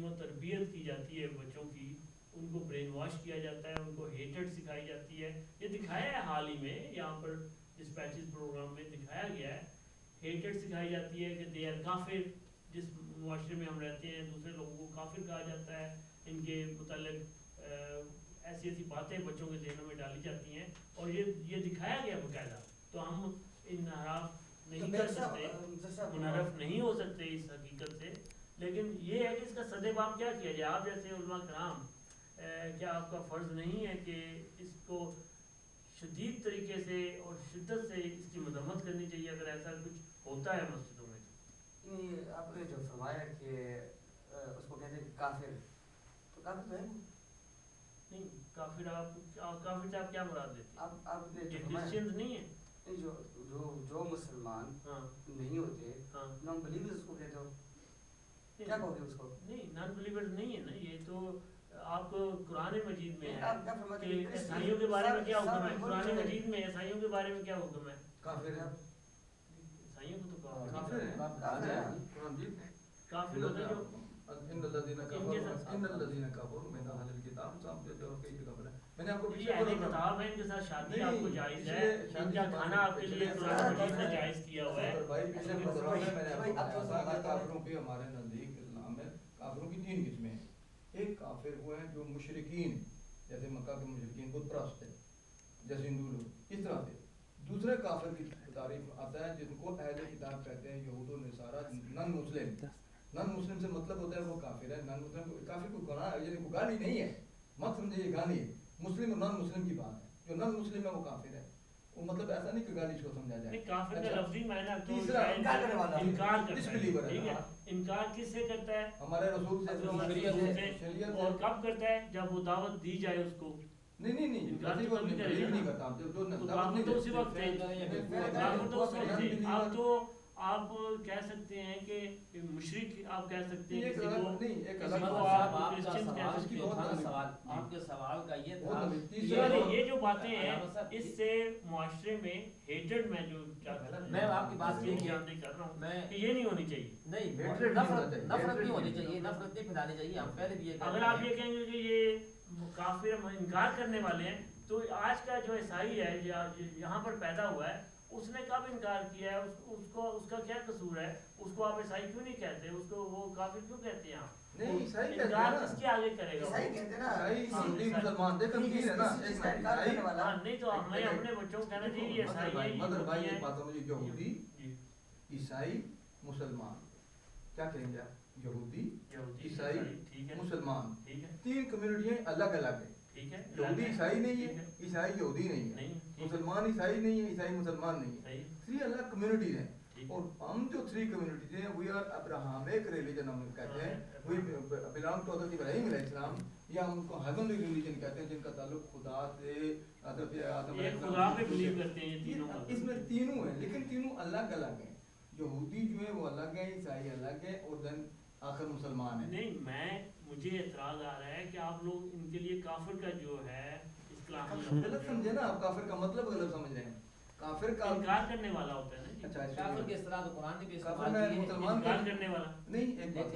و تربیت کی جاتی ہے بچوں کی، ان کو برین واش کیا جاتا ہے، ان کو ہیٹڈ سکھائی جاتی ہے. یہ دکھایا ہے حال ہی میں یہاں پر ڈسپیچز پروگرام میں دکھایا گیا ہے. ہیٹڈ سکھائی جاتی ہے کہ دے آر کافر. جس معاشرے میں ہم رہتے ہیں دوسرے لوگوں کو کافر کہا جاتا ہے، ان کے متعلق ایسی ایسی باتیں بچوں کے ذہنوں میں ڈالی جاتی ہیں، اور یہ دکھایا گیا باقاعدہ. تو ہم انحراف نہیں کر سکتے، منحرف نہیں ہو سکتے اس حقیقت سے. لیکن یہ ہے کہ اس کا سدباب کیا کیا جائے. آپ جیسے علماء کرام، کیا آپ کا فرض نہیں ہے کہ اس کو شدید طریقے سے اور شدت سے اس کی مذمت کرنی چاہیے اگر ایسا کچھ ہوتا ہے مسجدوں میں؟ نہیں، آپ نے جو فرمایا کہ اس کو کہتے ہیں کافر، تو کافر تو ہے نہیں. کافر کافر سے آپ کیا مراد دیتے ہیں؟ آپ نے جو یہ فرمایا کرسچنز نہیں ہیں؟ نہیں، جو مسلمان ہاں نہیں ہوتے ہاں نان بلیورز کو کہتے ہو، کیا کہو گے اس کو؟ نہیں، نان بلیورز نہیں ہے نا. یہ تو آپ قرآن مجید میں ہے آپ کیا فرماتے کہ ہیں عیسائیوں کے بارے میں کیا حکم ہے. قرآن مجید میں عیسائیوں کے بارے میں کیا حکم ہے؟ کافر ہے. عیسائیوں کو تو کافر ہے. کافر ہے. کافر ہوتا ہے جو ان الذين كفروا من اهل الكتاب صاحب جو کئی جگہ پر ہے. میں نے آپ کو پیچھے اہل کتاب ہے، ان کے ساتھ شادی آپ کو جائز ہے، ان کا کھانا آپ کے لیے قرآن مجید نے جائز کیا ہوا ہے. بھائی پیچھے پروگرام میں نے آپ کو بتایا تھا کہ کافروں کے ہمارے نزدیک اسلام میں کافروں کی 3 قسمیں ہیں. ایک کافر وہ ہیں جو مشرکین، جیسے مکہ کے مشرکین بت پرست ہیں، جیسے ہندو لوگ، اس طرح سے. دوسرے کافر کی تعریف آتا ہے جن کو اہل کتاب کہتے ہیں، یہود و نصارہ، نان مسلم. نان مسلم سے مطلب ہوتا ہے وہ کافر ہے. نان مسلم کافر کو گناہ یعنی کوئی گالی نہیں ہے، مت سمجھے یہ گالی ہے. مسلم اور نان مسلم کی بات ہے. جو نان مسلم ہے وہ کافر ہے. وہ مطلب ایسا نہیں کہ گالی اس کو سمجھا جائے. کافر کا لفظی معنی تو تیسرا انکار کرنے والا، انکار کرتا ڈسبلیور ہے. ٹھیک ہے، انکار کس سے کرتا ہے؟ ہمارے رسول سے. اور کب کرتا ہے؟ جب وہ دعوت دی جائے اس کو. نہیں انکار تو کبھی کرے گا نا. تو کافر تو اسی وقت تھے، کافر تو اس وقت تھے. آپ تو آپ کہہ سکتے ہیں کہ مشرک آپ کہہ سکتے ہیں کسی کو آپ کرسچن کہہ سکتے ہیں. آپ کے سوال کا یہ تھا یہ جو باتیں ہیں اس سے معاشرے میں ہیٹڈ میں جو میں آپ کی بات یہ کر رہا ہوں کہ یہ نہیں ہونی چاہیے. نہیں، نفرت نہیں ہونی چاہیے، نفرت نہیں پھیلانی چاہیے. ہم پہلے بھی یہ اگر آپ یہ کہیں گے کہ یہ کافر انکار کرنے والے ہیں، تو آج کا جو عیسائی ہے یہاں پر پیدا ہوا ہے، اس نے کب انکار کیا ہے؟ اس کا کیا قصور ہے؟ اس کو آپ عیسائی کیوں نہیں کہتے؟ اس کو وہ کافر کیوں کہتے ہیں آپ؟ نہیں، عیسائی کہتے ہیں انکار نا. کس کے آگے کرے گا؟ عیسائی کہتے ہیں نا. عیسائی مسلمان دیکھیں تین ہے نا. ایک عیسائی. نہیں تو ہمیں اپنے بچوں کو کہنا چاہیے عیسائی ہے. مدر بھائی ایک بات سمجھیے، یہودی، عیسائی، مسلمان. کیا کہیں گے آپ؟ یہودی، عیسائی، مسلمان. 3 کمیونٹیاں الگ الگ ہیں. یہودی عیسائی نہیں ہے، عیسائی یہودی نہیں ہے، مسلمان عیسائی نہیں ہے، عیسائی مسلمان نہیں ہے. 3 الگ کمیونٹیز ہیں. اور ہم جو 3 کمیونٹیز ہیں وی آر ابراہمک ریلیجن ہم کہتے ہیں. وی بلانگ ٹو حضرت ابراہیم علیہ السلام، یا ہم کو ہیونلی ریلیجن کہتے ہیں جن کا تعلق خدا سے حضرت آدم علیہ السلام. خدا پہ بلیو کرتے ہیں یہ تینوں. اس میں تینوں ہیں لیکن تینوں الگ الگ ہیں. یہودی جو ہے وہ الگ ہے، عیسائی الگ ہے، اور دین آخر مسلمان ہیں. نہیں، مجھے اعتراض آ رہا ہے کہ آپ لوگ ان کے لیے کافر کا جو ہے غلط سمجھے نا. آپ کافر کا مطلب غلط سمجھ رہے ہیں. کافر کا انکار کرنے والا ہوتا ہے نا. اچھا، کافر کے اصطلاح تو قرآن نے بھی کافر میں مسلمان انکار کرنے والا نہیں. ایک بات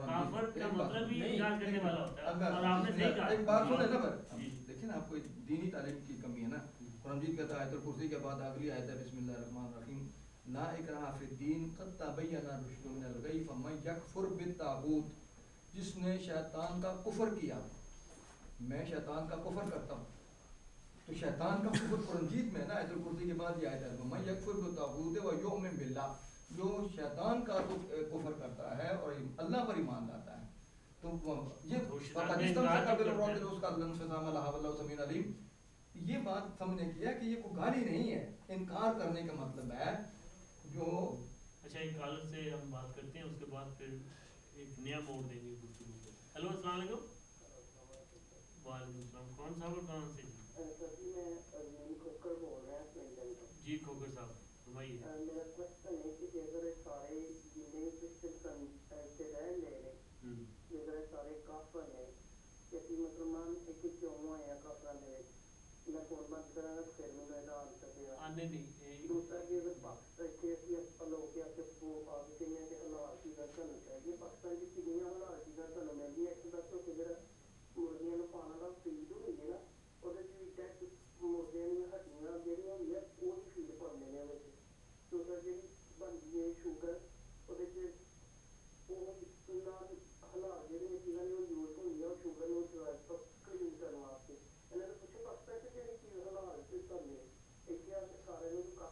کافر کا مطلب بھی انکار کرنے والا ہوتا ہے. اور آپ نے صحیح کہا. ایک بات سنیں نا. دیکھیں نا، آپ کو دینی تعلیم کی کمی ہے نا. قرآن مجید کہتا ہے آیت الکرسی کے بعد اگلی آیت ہے بسم اللہ الرحمن الرحیم، لا اکراہ فی الدین قد تبین الرشد من الغی فمن یکفر بالطاغوت. جس نے شیطان کا کفر کیا، میں شیطان کا کفر کرتا ہوں، تو شیطان کا کفر قرآن مجید میں نا آیت الکرسی کے بعد یہ آیت ہے من یکفر بالطاغوت ویؤمن باللہ. جو شیطان کا کفر کرتا ہے اور اللہ پر ایمان لاتا ہے، تو یہ فقد استمسک بالعروۃ الوثقی لا انفصام لها واللہ سمیع علیم. یہ بات سمجھنے کی ہے کہ یہ کوئی گالی نہیں ہے. انکار کرنے کا مطلب ہے جو. اچھا، ایک کالر سے ہم بات کرتے ہیں، اس کے بعد پھر ایک نیا موڑ دیں گے گفتگو کو. ہیلو، السلام علیکم. وعلیکم السلام. کون صاحب اور کہاں سے؟ جی کھوکر صاحب فرمائیے. میرا کوشچن ہے کہ اگر سارے جتنے کرسچن رہ لے رہے، اگر سارے کافر ہیں، کہ مسلمان ایک کیوں ہے کافر میں میں فون بند کرا گا پھر میں آنسر دیا. نہیں. دوسرا کہ اگر پاکستان لوگ کے وہ پاکستان کے حالات کی گل کرنا چاہیے، پاکستان کی کتنی حالات کی گل کرنا ਜਿਵੇਂ ਸ਼ੂਗਰ ਉਹਦੇ 'ਚ ਉਹ ਨਾਲ ਹਾਲਾਤ ਜਿਹੜੀਆਂ ਚੀਜ਼ਾਂ ਨੇ ਉਹ ਯੂਜ਼ ਹੁੰਦੀਆਂ ਉਹ ਸ਼ੂਗਰ ਨੂੰ ਕਲੀਨ ਕਰਨ ਵਾਸਤੇ ਇਹਨਾਂ ਨੂੰ ਪੁੱਛੋ ਪਾਸਤਾ ਕਿ ਜਿਹੜੀ ਚੀਜ਼ ਹਾਲਾਤ ਤੇ ਕਰਨੇ ਇੱਥੇ ਆ ਕੇ ਸਾਰਿਆਂ ਨੂੰ